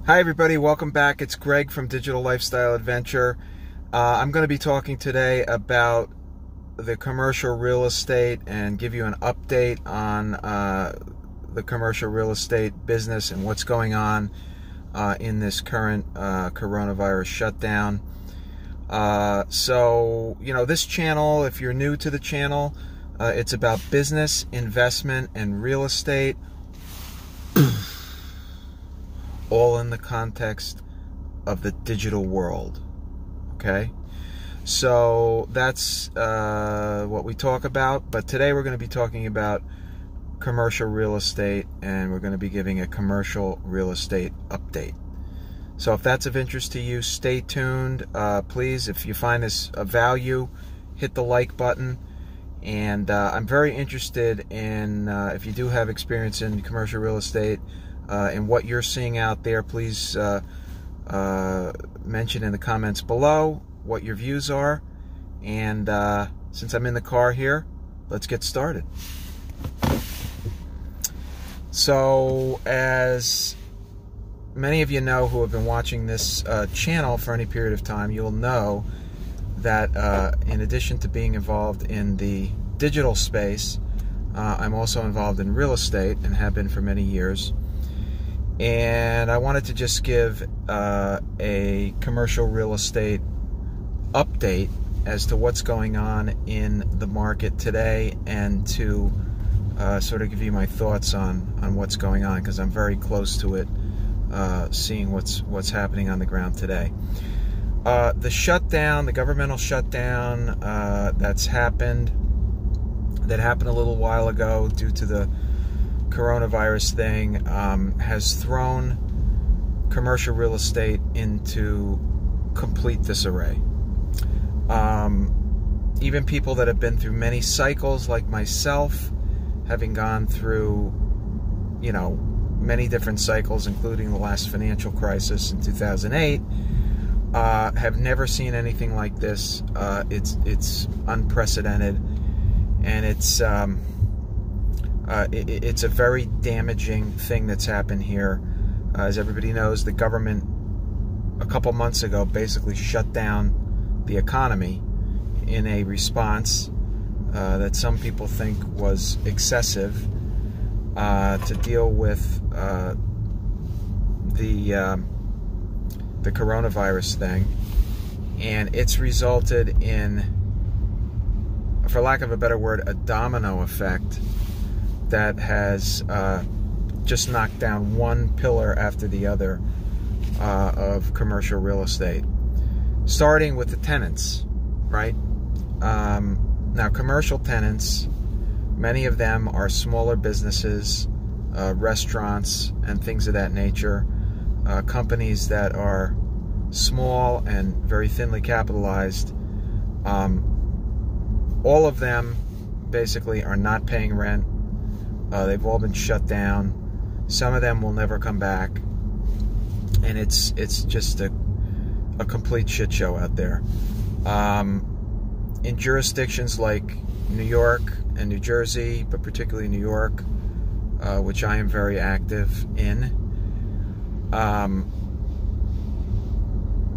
Hi everybody, welcome back. It's Greg from Digital Lifestyle Adventure. I'm going to be talking today about the commercial real estate and give you an update on the commercial real estate business and what's going on in this current coronavirus shutdown. So, this channel, if you're new to the channel, it's about business, investment, and real estate. All in the context of the digital world, okay? So that's what we talk about, but today we're going to be talking about commercial real estate, and we're going to be giving a commercial real estate update. So if that's of interest to you, stay tuned. Please, if you find this of value, hit the like button. And I'm very interested in, if you do have experience in commercial real estate, and what you're seeing out there, please mention in the comments below what your views are. And since I'm in the car here, let's get started. So, as many of you know who have been watching this channel for any period of time, you'll know that in addition to being involved in the digital space, I'm also involved in real estate and have been for many years. And I wanted to just give a commercial real estate update as to what's going on in the market today, and to sort of give you my thoughts on what's going on, because I'm very close to it, seeing what's happening on the ground today. The shutdown, the governmental shutdown that happened a little while ago due to the coronavirus thing, has thrown commercial real estate into complete disarray. Even people that have been through many cycles, like myself, having gone through, many different cycles, including the last financial crisis in 2008, have never seen anything like this. It's unprecedented, and it's a very damaging thing that's happened here. As everybody knows, the government a couple months ago basically shut down the economy in a response that some people think was excessive to deal with the coronavirus thing. And it's resulted in, for lack of a better word, a domino effect that has just knocked down one pillar after the other of commercial real estate, starting with the tenants, right? Now, commercial tenants, many of them are smaller businesses, restaurants, and things of that nature, companies that are small and very thinly capitalized. All of them basically are not paying rent. They've all been shut down. Some of them will never come back, and it's just a complete shit show out there. In jurisdictions like New York and New Jersey, but particularly New York, which I am very active in,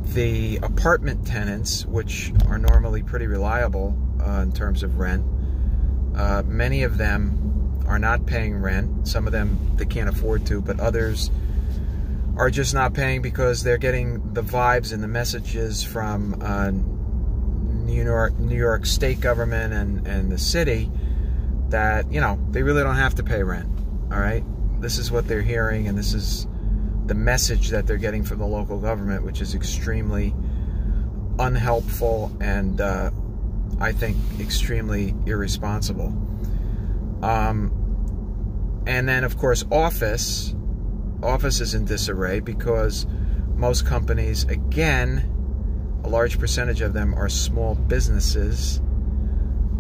the apartment tenants, which are normally pretty reliable in terms of rent, many of them are not paying rent. Some of them they can't afford to, but others are just not paying because they're getting the vibes and the messages from New York state government and the city that, they really don't have to pay rent. All right? This is what they're hearing, and this is the message that they're getting from the local government, which is extremely unhelpful and I think extremely irresponsible. And then, of course, office is in disarray because most companies, again, a large percentage of them are small businesses,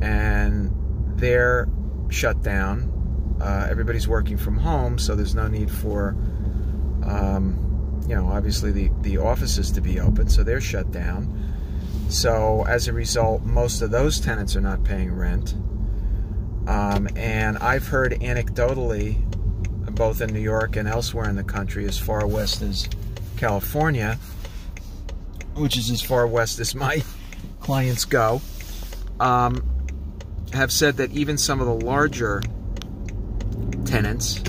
and they're shut down. Everybody's working from home, so there's no need for, obviously the offices to be open, so they're shut down. So as a result, most of those tenants are not paying rent. And I've heard anecdotally, both in New York and elsewhere in the country, as far west as California, which is as far west as my clients go, have said that even some of the larger tenants,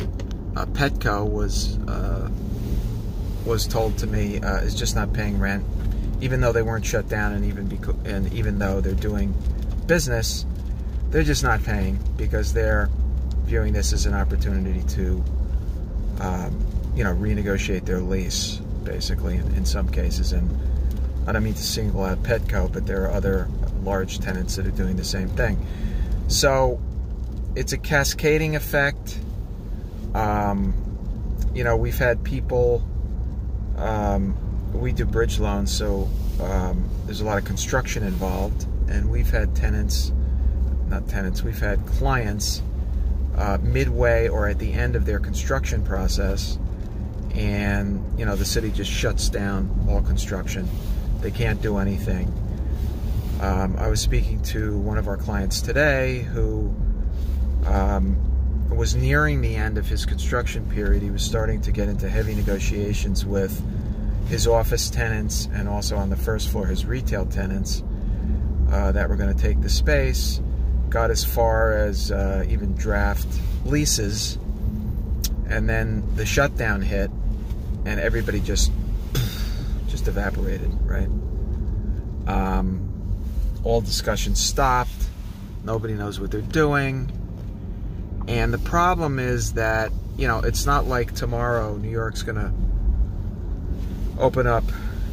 Petco was told to me is just not paying rent, even though they weren't shut down, and even though they're doing business, they're just not paying because they're viewing this as an opportunity to, renegotiate their lease, basically, in some cases. And I don't mean to single out Petco, but there are other large tenants that are doing the same thing. So it's a cascading effect. We've had people, we do bridge loans, so there's a lot of construction involved, and we've had we've had clients midway or at the end of their construction process, and the city just shuts down all construction. They can't do anything. I was speaking to one of our clients today who was nearing the end of his construction period. He was starting to get into heavy negotiations with his office tenants, and also on the first floor his retail tenants that were going to take the space. Got as far as even draft leases, and then the shutdown hit, and everybody just evaporated, right? All discussion stopped. Nobody knows what they're doing. And the problem is that, it's not like tomorrow New York's going to open up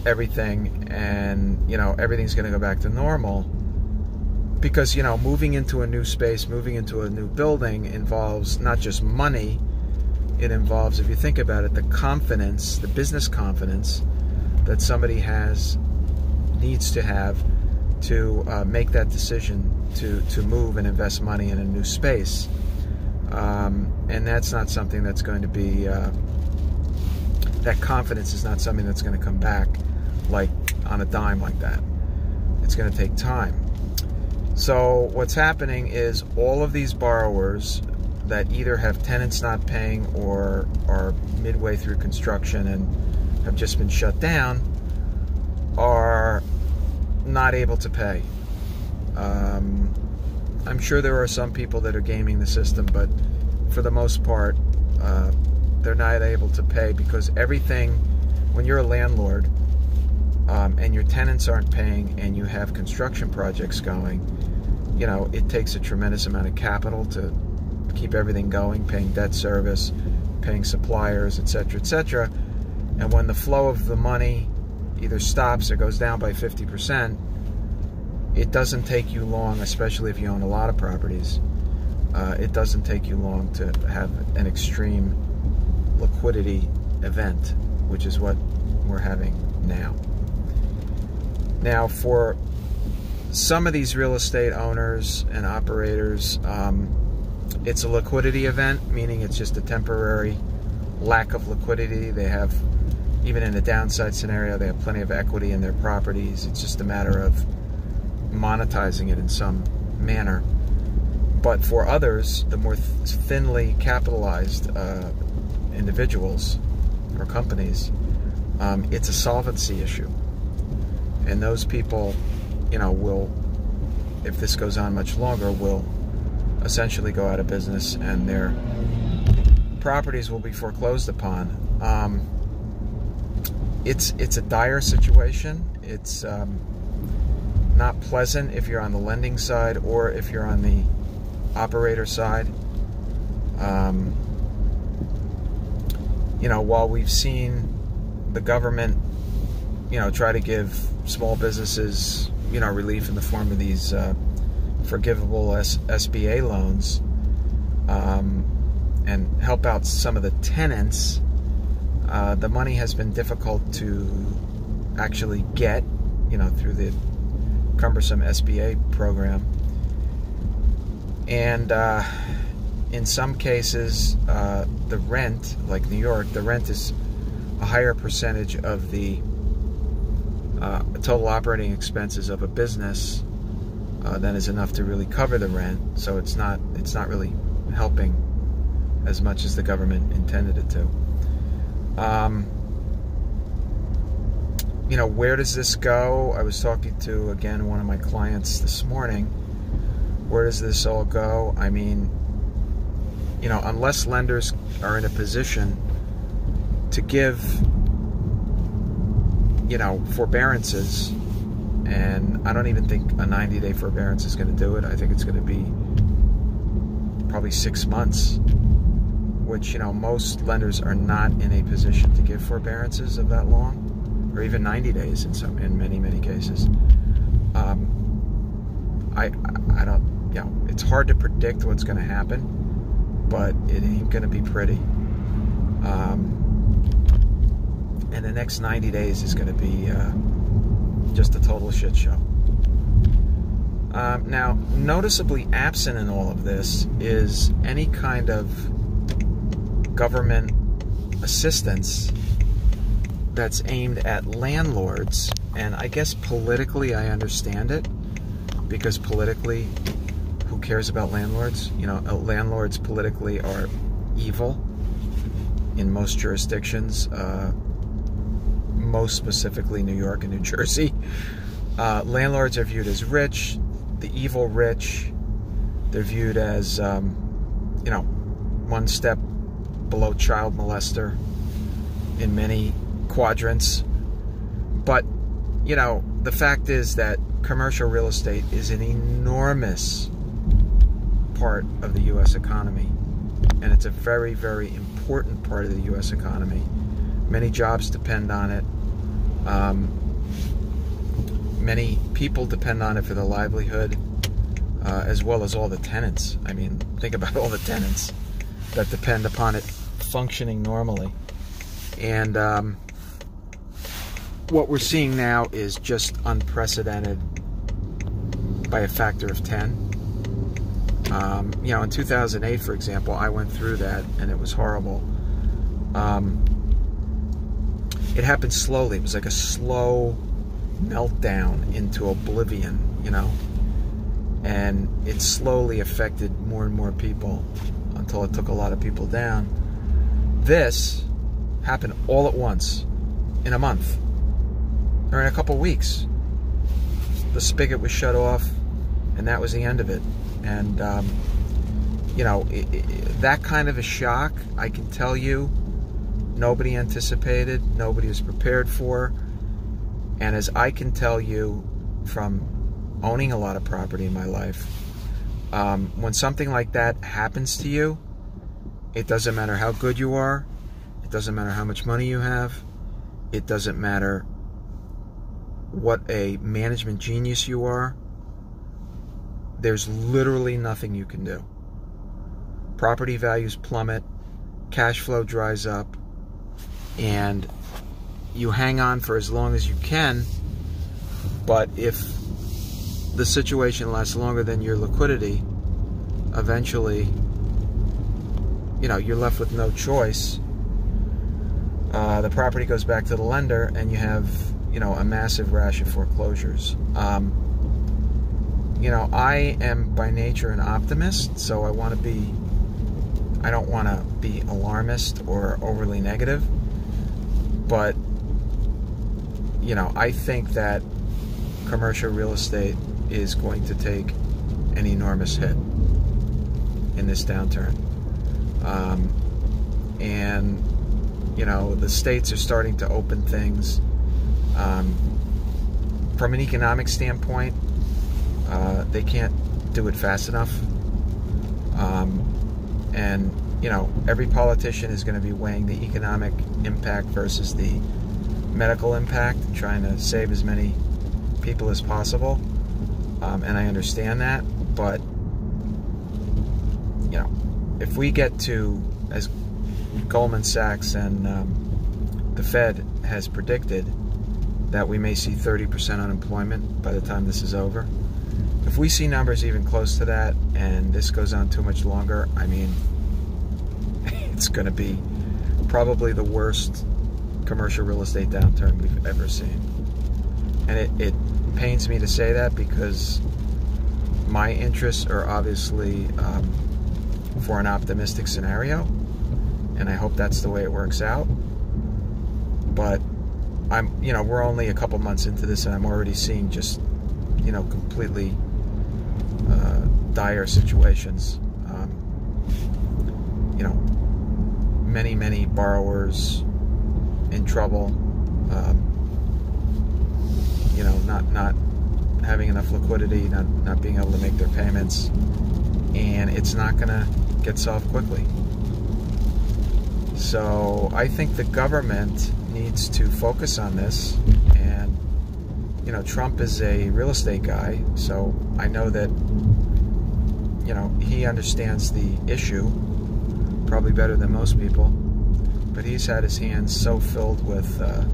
everything and, everything's going to go back to normal. Because, moving into a new space, moving into a new building involves not just money. It involves, if you think about it, the confidence, the business confidence that somebody needs to have to make that decision to move and invest money in a new space. And that's not something that's going to be, that confidence is not something that's going to come back like on a dime like that. It's going to take time. So what's happening is all of these borrowers that either have tenants not paying or are midway through construction and have just been shut down are not able to pay. I'm sure there are some people that are gaming the system, but for the most part, they're not able to pay because everything, when you're a landlord and your tenants aren't paying and you have construction projects going, it takes a tremendous amount of capital to keep everything going, paying debt service, paying suppliers, etc., etc. And when the flow of the money either stops or goes down by 50%, it doesn't take you long, especially if you own a lot of properties, it doesn't take you long to have an extreme liquidity event, which is what we're having now. Now, for some of these real estate owners and operators, it's a liquidity event, meaning it's just a temporary lack of liquidity. They have, even in a downside scenario, they have plenty of equity in their properties. It's just a matter of monetizing it in some manner. But for others, the more thinly capitalized individuals or companies, it's a solvency issue. And those people, will, if this goes on much longer, will essentially go out of business and their properties will be foreclosed upon. It's a dire situation. It's not pleasant if you're on the lending side or if you're on the operator side. While we've seen the government, try to give small businesses, relief in the form of these forgivable SBA loans, and help out some of the tenants, the money has been difficult to actually get, through the cumbersome SBA program. And in some cases, the rent, like New York, the rent is a higher percentage of the total operating expenses of a business than is enough to really cover the rent. So it's not really helping as much as the government intended it to. where does this go? I was talking to, again, one of my clients this morning. Where does this all go? I mean, unless lenders are in a position to give, forbearances, and I don't even think a 90-day forbearance is going to do it. I think it's going to be probably 6 months, which, most lenders are not in a position to give forbearances of that long, or even 90 days in many cases. I don't, it's hard to predict what's going to happen, but it ain't going to be pretty. And the next 90 days is going to be just a total shit show. Now, noticeably absent in all of this is any kind of government assistance that's aimed at landlords. And I guess politically I understand it, because politically, who cares about landlords? Landlords politically are evil in most jurisdictions, most specifically New York and New Jersey. Landlords are viewed as rich, the evil rich. They're viewed as, one step below child molester in many quadrants. But, the fact is that commercial real estate is an enormous part of the U.S. economy. And it's a very, very important part of the U.S. economy. Many jobs depend on it. Many people depend on it for their livelihood, as well as all the tenants. I mean, think about all the tenants that depend upon it functioning normally. And what we're seeing now is just unprecedented by a factor of 10. In 2008, for example, I went through that, and it was horrible. It happened slowly. It was like a slow meltdown into oblivion, and it slowly affected more and more people until it took a lot of people down. This happened all at once, in a month, or in a couple weeks. The spigot was shut off, and that was the end of it. And, that kind of a shock, I can tell you, nobody anticipated, nobody was prepared for. And as I can tell you from owning a lot of property in my life, when something like that happens to you, it doesn't matter how good you are, it doesn't matter how much money you have, it doesn't matter what a management genius you are, there's literally nothing you can do. Property values plummet, cash flow dries up, and you hang on for as long as you can. But if the situation lasts longer than your liquidity, eventually, you're left with no choice. The property goes back to the lender, and you have, a massive rash of foreclosures. I am by nature an optimist, so I don't want to be alarmist or overly negative. But, I think that commercial real estate is going to take an enormous hit in this downturn. And, the states are starting to open things. From an economic standpoint, they can't do it fast enough. And, every politician is going to be weighing the economic impact versus the medical impact, trying to save as many people as possible. And I understand that, but, if we get to, as Goldman Sachs and the Fed has predicted, that we may see 30% unemployment by the time this is over. If we see numbers even close to that, and this goes on too much longer, I mean, it's going to be probably the worst commercial real estate downturn we've ever seen. And it pains me to say that, because my interests are obviously for an optimistic scenario, and I hope that's the way it works out. But we're only a couple months into this, and I'm already seeing just, completely dire situations. Many borrowers in trouble. Not having enough liquidity, not being able to make their payments, and it's not going to get solved quickly. So I think the government needs to focus on this, and Trump is a real estate guy, so I know that he understands the issue probably better than most people, but he's had his hands so filled with the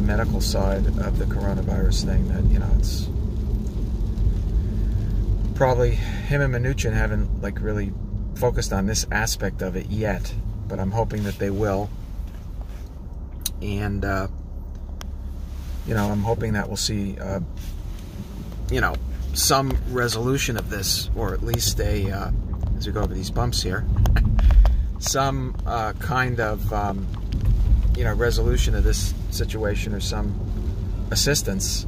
medical side of the coronavirus thing that it's probably him and Mnuchin haven't really focused on this aspect of it yet, but I'm hoping that they will. And I'm hoping that we'll see some resolution of this, or at least as we go over these bumps here, some kind of resolution of this situation, or some assistance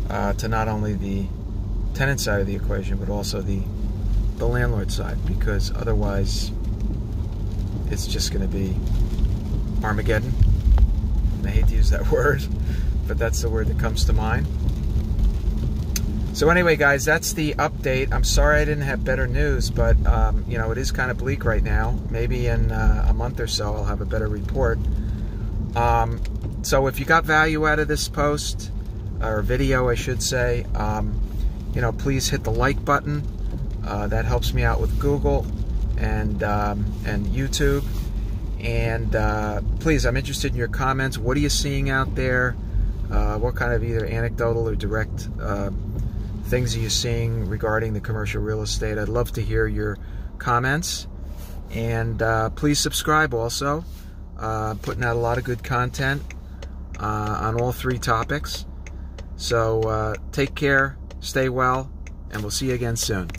to not only the tenant side of the equation, but also the landlord side, because otherwise it's just going to be Armageddon. And I hate to use that word, but that's the word that comes to mind. So anyway, guys, that's the update. I'm sorry I didn't have better news, but it is kind of bleak right now. Maybe in a month or so I'll have a better report. So if you got value out of this post, or video I should say, please hit the like button. That helps me out with Google and YouTube. And please, I'm interested in your comments. What are you seeing out there? What kind of either anecdotal or direct things are you seeing regarding the commercial real estate? I'd love to hear your comments. And please subscribe also. Putting out a lot of good content on all three topics. So take care, stay well, and we'll see you again soon.